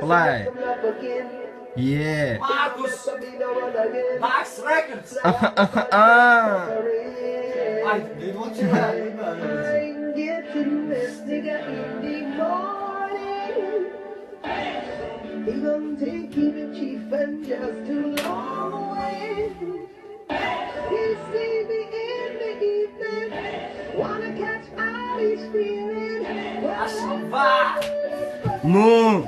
Play. Yeah. Marcus. Max Records. Ay, dude, what you like? He gonna take you to chief and just too long away. He see me in the evening, wanna catch all he's feeling. Ашва. Ну,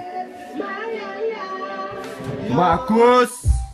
Маркус.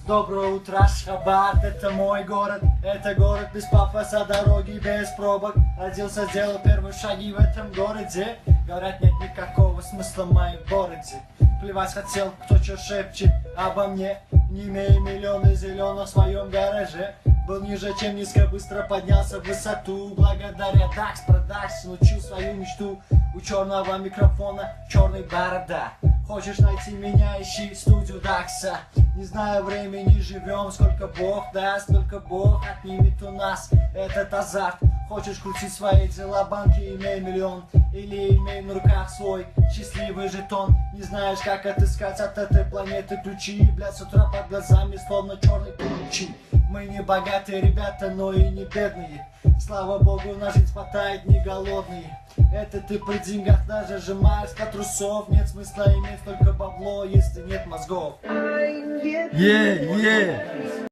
Доброе утро, Ашхабад, это мой город. Это город без пафоса, дороги без пробок. Родился, сделал первые шаги в этом городе. Говорят, нет никакого смысла в моем городе. Плевать хотел, кто что шепчет обо мне. Не имея миллионы зеленых в своем гараже. Был ниже, чем низко, быстро поднялся в высоту. Благодаря Dax Production учил свою мечту. У черного микрофона черный борода. Хочешь найти меня, ищи студию Дакса. Не знаю времени, живем, сколько Бог даст, только Бог отнимет у нас этот азарт. Хочешь крутить свои дела, банки, имей миллион. Или имей на руках свой счастливый жетон. Не знаешь, как отыскать от этой планеты ключи. Блядь, с утра под глазами словно черный ключи. Мы не богатые ребята, но и не бедные. Слава богу, на жизнь хватает, не голодные. Это ты при деньгах даже сжимаешь до трусов. Нет смысла иметь только бабло, если нет мозгов. Yeah, yeah.